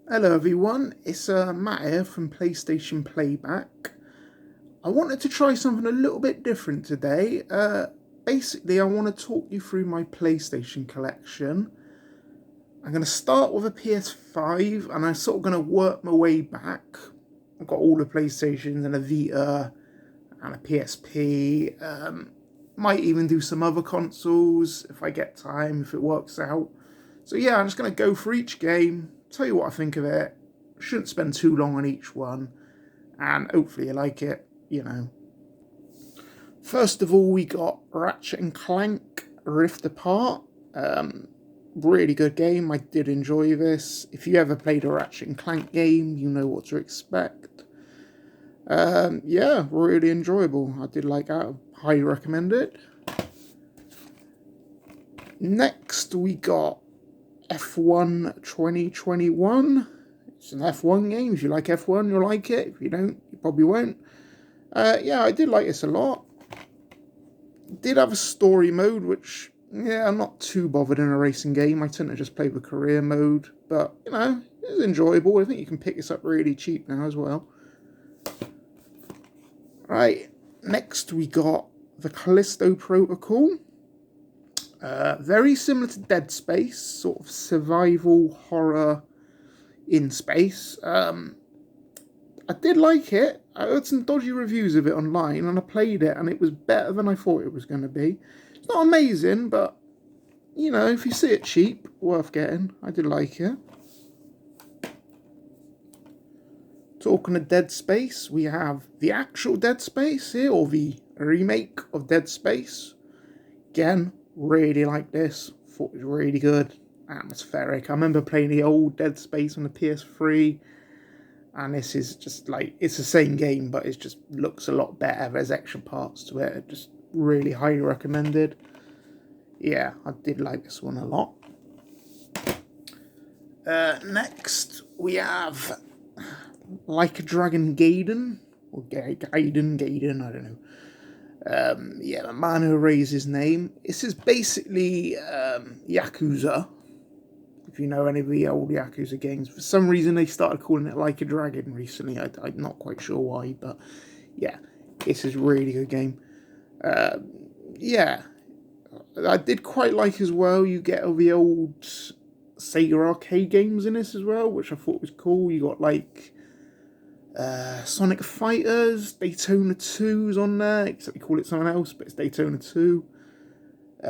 Hello everyone, it's Matt here from PlayStation Playback. I wanted to try something a little bit different today. Basically, I want to talk you through my PlayStation collection. I'm going to start with a PS5 and I'm sort of going to work my way back. I've got all the PlayStations and a Vita and a PSP. Might even do some other consoles if I get time, if it works out. So yeah, I'm just going to go for each game, tell you what I think of it. Shouldn't spend too long on each one, and hopefully you like it. First of all, we got Ratchet and Clank Rift Apart. Really good game. I did enjoy this. If you ever played a Ratchet and Clank game, you know what to expect. Yeah, really enjoyable. I did like that. Highly recommend it. Next, we got F1 2021. It's an F1 game. If you like F1, you'll like it. If you don't, you probably won't. Yeah, I did like this a lot. Did have a story mode, which, yeah, I'm not too bothered in a racing game. I tend to just play the career mode. But, it was enjoyable. I think you can pick this up really cheap now as well. Right, next we got the Callisto Protocol. Very similar to Dead Space, sort of survival horror in space. I did like it. I heard some dodgy reviews of it online, and I played it, and it was better than I thought it was going to be. It's not amazing, but, if you see it cheap, worth getting. I did like it. Talking of Dead Space, we have the actual Dead Space here, or the remake of Dead Space. Again, really like this. Thought it was really good. Atmospheric. I remember playing the old Dead Space on the PS3. And this is just like, it's the same game, but it just looks a lot better. There's extra parts to it. Just really highly recommended. Yeah, I did like this one a lot. Next, we have Like a Dragon Gaiden. Or Gaiden, I don't know. Yeah, the man who raised his name. This is basically Yakuza. If you know any of the old Yakuza games. For some reason, they started calling it Like a Dragon recently. I'm not quite sure why, but yeah, this is a really good game. Yeah, I did quite like as well. You get all the old Sega arcade games in this as well, which I thought was cool. You got like Sonic Fighters, Daytona 2's on there, except we call it something else, but it's Daytona 2.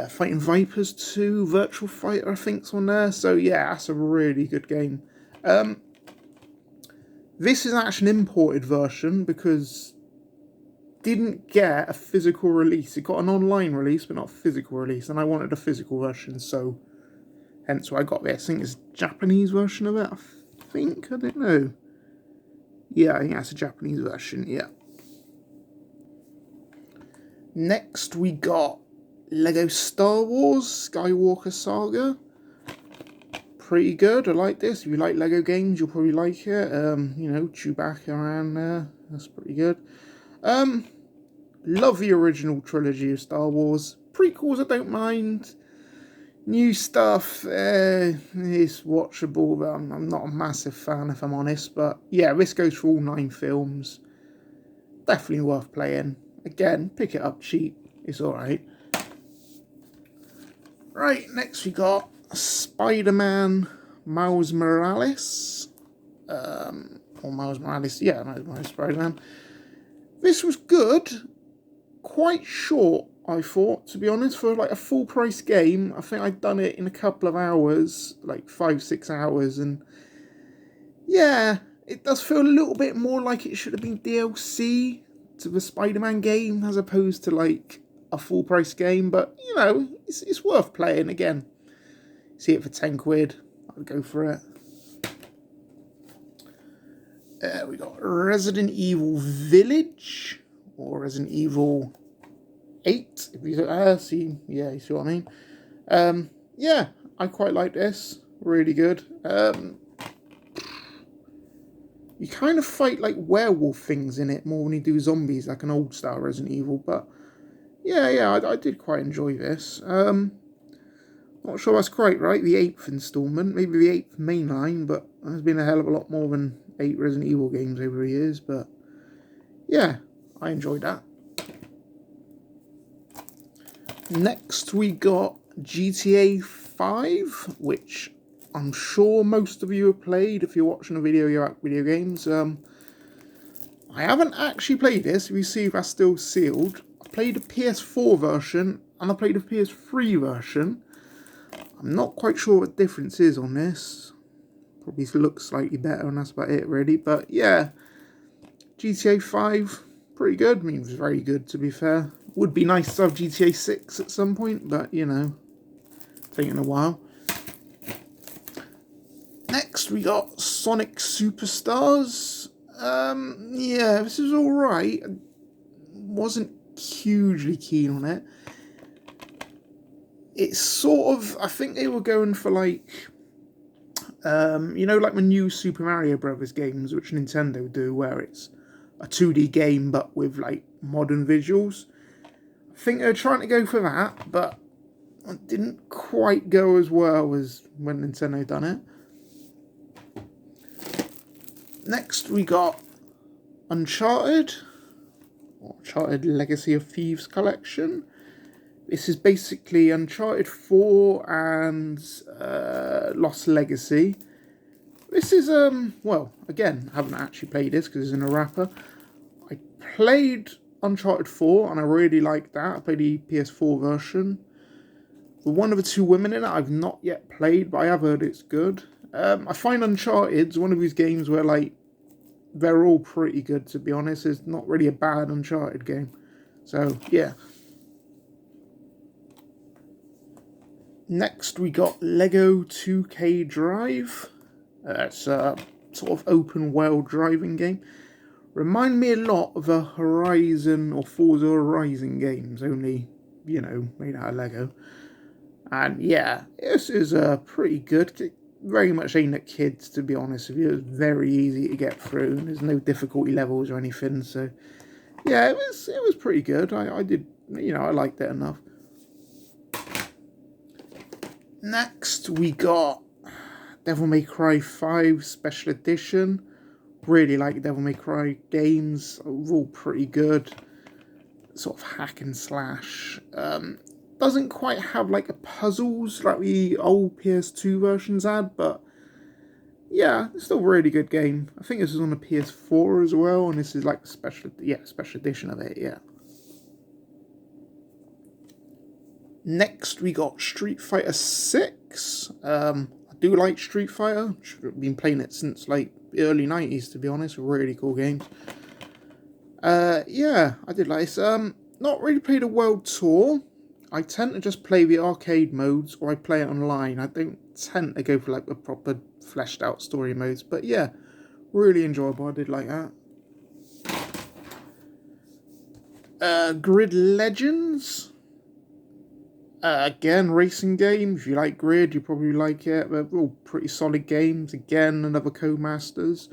Fighting Vipers 2, Virtual Fighter, I think's on there. So yeah, that's a really good game. This is actually an imported version because didn't get a physical release. It got an online release, but not a physical release, and I wanted a physical version, so hence why I got this. I think it's a Japanese version of it. I don't know. Yeah, I think that's a Japanese version. Yeah. Next, we got Lego Star Wars Skywalker Saga. Pretty good. I like this. If you like Lego games, you'll probably like it. Chewbacca around there. That's pretty good. Love the original trilogy of Star Wars. Prequels, I don't mind. New stuff is watchable, but I'm not a massive fan, if I'm honest. But yeah, this goes for all 9 films. Definitely worth playing. Again, pick it up cheap. It's alright. Right, next we got Spider-Man Miles Morales. Or Miles Morales, yeah, Miles Spider-Man. This was good. Quite short, I thought, to be honest. For like a full price game, I think I'd done it in a couple of hours, like 5-6 hours, and yeah, it does feel a little bit more like it should have been DLC to the Spider-Man game as opposed to like a full price game, but it's worth playing again. See it for 10 quid, I'd go for it. We got Resident Evil Village, or Resident Evil 8, if you you see what I mean. Yeah, I quite like this, really good. You kind of fight like werewolf things in it more than you do zombies, like an old style Resident Evil, but yeah, I did quite enjoy this. Not sure that's quite right, the 8th instalment, maybe the 8th mainline, but there's been a hell of a lot more than 8 Resident Evil games over the years, but yeah, I enjoyed that. Next we got GTA 5, which I'm sure most of you have played if you're watching a video about video games. I haven't actually played this, if you see if that's still sealed. I played the PS4 version and I played the PS3 version. I'm not quite sure what the difference is on this. Probably looks slightly better and that's about it really. But yeah, GTA 5, pretty good. I mean, it was very good to be fair. Would be nice to have GTA 6 at some point, but you know, taking a while. Next we got Sonic Superstars. Yeah, this is alright. Wasn't hugely keen on it. It's sort of, I think they were going for like, you know, like the new Super Mario Brothers games, which Nintendo do, where it's a 2D game but with like modern visuals. I think they were trying to go for that, but it didn't quite go as well as when Nintendo done it. Next we got Uncharted Legacy of Thieves Collection. This is basically Uncharted 4 and Lost Legacy. This is, well, again, I haven't actually played this because it's in a wrapper. I played Uncharted 4 and I really liked that. I played the PS4 version. The one of the two women in it I've not yet played, but I have heard it's good. I find Uncharted's one of these games where, like, they're all pretty good, to be honest. It's not really a bad Uncharted game. So, yeah. Next, we got Lego 2K Drive. It's a sort of open world driving game. Remind me a lot of the Horizon or Forza Horizon games, only, you know, made out of Lego. And yeah, this is pretty good. Very much aimed at kids, to be honest with you. It's very easy to get through. There's no difficulty levels or anything. So yeah, it was pretty good. I did, you know, I liked it enough. Next, we got Devil May Cry 5 Special Edition. Really like Devil May Cry games. All pretty good. Sort of hack and slash. Doesn't quite have like a puzzles like the old PS2 versions had, but yeah, it's still a really good game. I think this is on the PS4 as well, and this is like the special edition of it, yeah. Next, we got Street Fighter 6. I do like Street Fighter. I've been playing it since like the early 90s, to be honest. Really cool games. Yeah, I did like this. Not really played a world tour. I tend to just play the arcade modes, or I play it online. I don't tend to go for like the proper fleshed out story modes. But yeah, really enjoyable. I did like that. Grid Legends. Again, racing game. If you like Grid, you probably like it. They're all pretty solid games. Again, another Codemasters.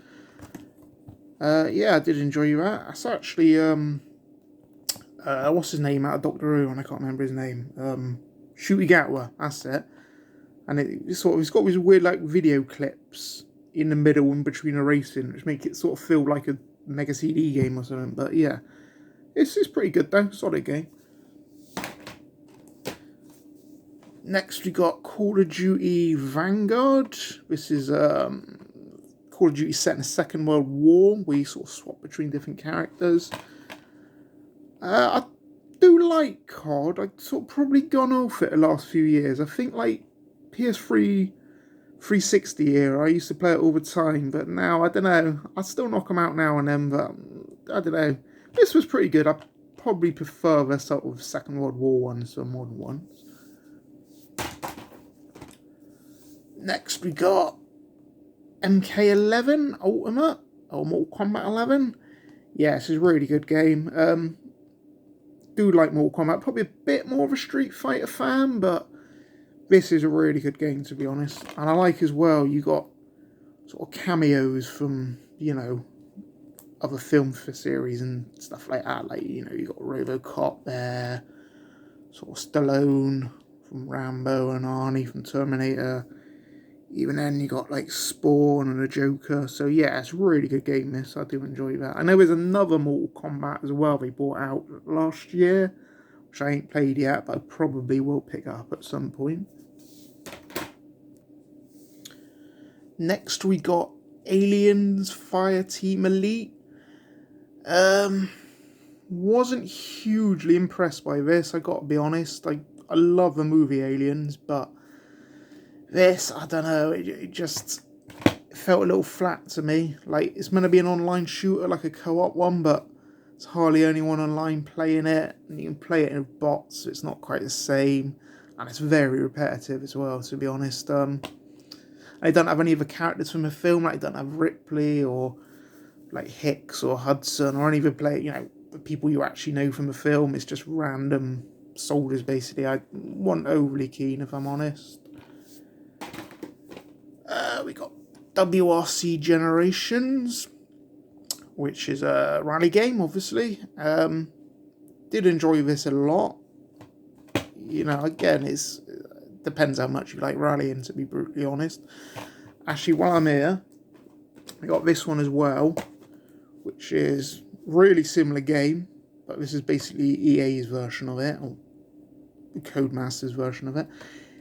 Yeah, I did enjoy that. That's actually, what's his name out of Doctor Who, and I can't remember his name. Ncuti Gatwa, that's it. And it's got these weird, like, video clips in the middle and between a racing, which make it sort of feel like a Mega CD game or something. But yeah, it's pretty good though. Solid game. Next, we got Call of Duty Vanguard. This is Call of Duty set in the Second World War, where you sort of swap between different characters. I do like COD. I've sort of probably gone off it the last few years. I think like PS3 360 era, I used to play it all the time, but now, I don't know. I still knock them out now and then, but I don't know. This was pretty good. I probably prefer the sort of Second World War ones to modern ones. Next, we got MK11 Ultimate, or Mortal Kombat 11. Yeah, this is a really good game. Do like Mortal Kombat. Probably a bit more of a Street Fighter fan, but this is a really good game, to be honest. And I like as well, you got sort of cameos from, you know, other film series and stuff like that. Like, you know, you got RoboCop there, sort of Stallone, from Rambo and Arnie from Terminator. Even then, you got like Spawn and a Joker. So yeah, it's a really good game. This, I do enjoy that. I know there's another Mortal Kombat as well they brought out last year, which I ain't played yet, but I probably will pick up at some point. Next, we got Aliens Fireteam Elite. Wasn't hugely impressed by this, I gotta be honest. I love the movie Aliens, but this, I don't know, it just felt a little flat to me. Like, it's meant to be an online shooter, like a co-op one, but it's hardly anyone online playing it, and you can play it with bots, so it's not quite the same, and it's very repetitive as well, to be honest. I don't have any of the characters from the film, like I don't have Ripley or like Hicks or Hudson or any of the people you actually know from the film. It's just random soldiers, basically. I wasn't overly keen, if I'm honest. We got WRC Generations, which is a rally game, obviously. Did enjoy this a lot. Again, it depends how much you like rallying, to be brutally honest. Actually, while I'm here, I got this one as well, which is really similar game, but this is basically EA's version of it, or Codemasters' version of it.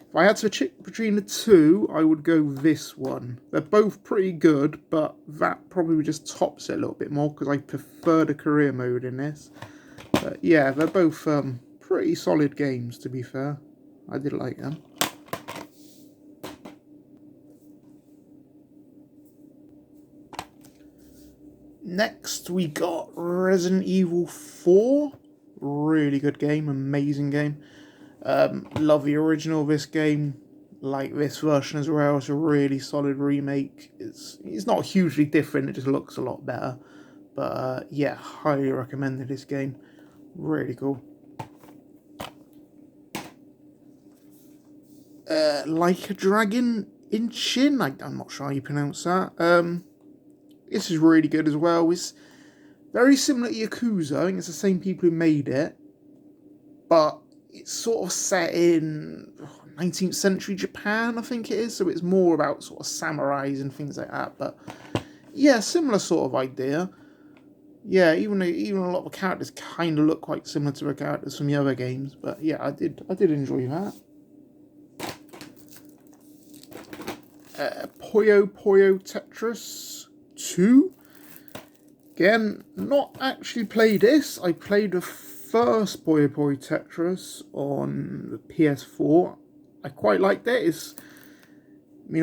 If I had to pick between the two, I would go this one. They're both pretty good, but that probably just tops it a little bit more because I prefer the career mode in this. But yeah, they're both pretty solid games, to be fair. I did like them. Next, we got Resident Evil 4. Really good game, amazing game. Love the original of this game, like this version as well. It's a really solid remake. It's not hugely different, it just looks a lot better. But yeah, highly recommended this game. Really cool. Like a Dragon Inchin, I'm not sure how you pronounce that. This is really good as well. It's very similar to Yakuza. I think it's the same people who made it, but it's sort of set in 19th century Japan, I think it is. So it's more about sort of samurais and things like that. But yeah, similar sort of idea. Yeah, even a lot of the characters kind of look quite similar to the characters from the other games. But yeah, I did enjoy that. Puyo Puyo Tetris 2. Again, not actually played this. I played the first Puyo Puyo Tetris on the PS4. I quite liked it.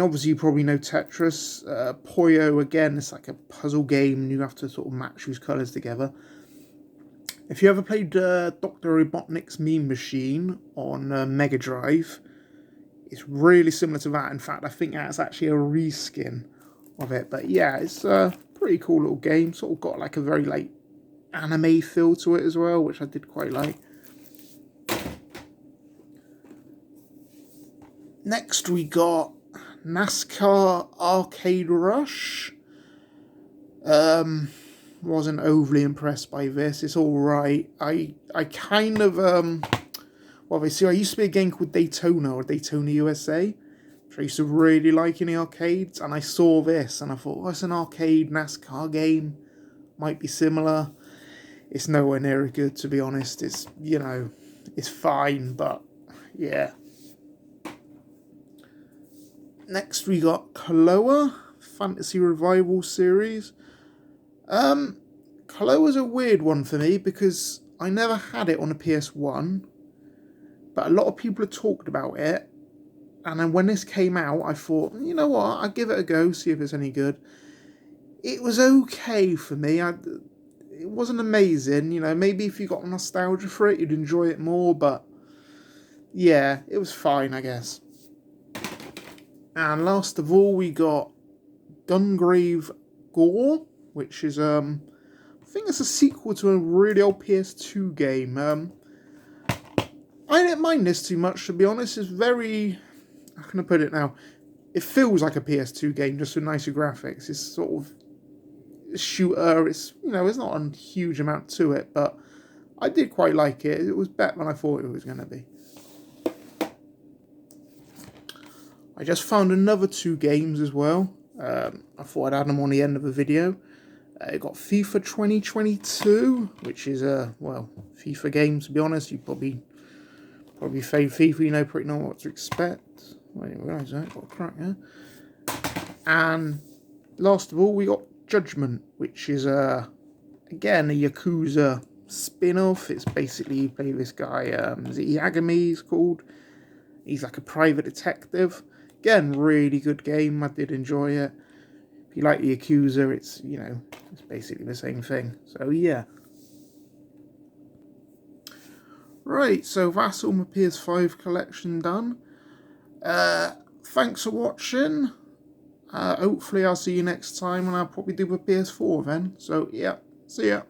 Obviously you probably know Tetris. Puyo, again, it's like a puzzle game and you have to sort of match these colours together. If you ever played Dr. Robotnik's Mean Machine on Mega Drive, it's really similar to that. In fact, I think that's actually a reskin of it. But yeah, it's a pretty cool little game. Sort of got like a very like anime feel to it as well, which I did quite like. Next we got NASCAR Arcade Rush. Wasn't overly impressed by this. It's alright. I kind of I used to be a game called Daytona, or Daytona USA, which I used to really like in the arcades, and I saw this and I thought, it's an arcade NASCAR game, might be similar. It's nowhere near as good, to be honest. It's, it's fine, but yeah. Next we got Kaloa Fantasy Revival Series. Kaloa's a weird one for me because I never had it on a PS1, but a lot of people have talked about it, and then when this came out, I thought, you know what, I'll give it a go, see if it's any good. It was okay for me. It wasn't amazing, maybe if you got nostalgia for it, you'd enjoy it more, but yeah, it was fine, I guess. And last of all, we got Gungrave Gore, which is, I think it's a sequel to a really old PS2 game. I didn't mind this too much, to be honest. It's very, how can I put it now? It feels like a PS2 game, just with nicer graphics. It's sort of a shooter. It's, there's not a huge amount to it, but I did quite like it. It was better than I thought it was going to be. I just found another 2 games as well. I thought I'd add them on the end of the video. I got FIFA 2022, which is a, well, FIFA game, to be honest. You probably played FIFA, you know pretty know what to expect. I didn't realise that, got a crack, yeah. And last of all, we got Judgment, which is, again, a Yakuza spin-off. It's basically, you play this guy, is it Yagami he's called? He's like a private detective. Again, really good game, I did enjoy it. If you like the Yakuza, it's, you know, it's basically the same thing. So, yeah. Right, so that's all my PS5 collection done. Thanks for watching. Hopefully I'll see you next time, and I'll probably do a PS4 then. So, yeah, see ya.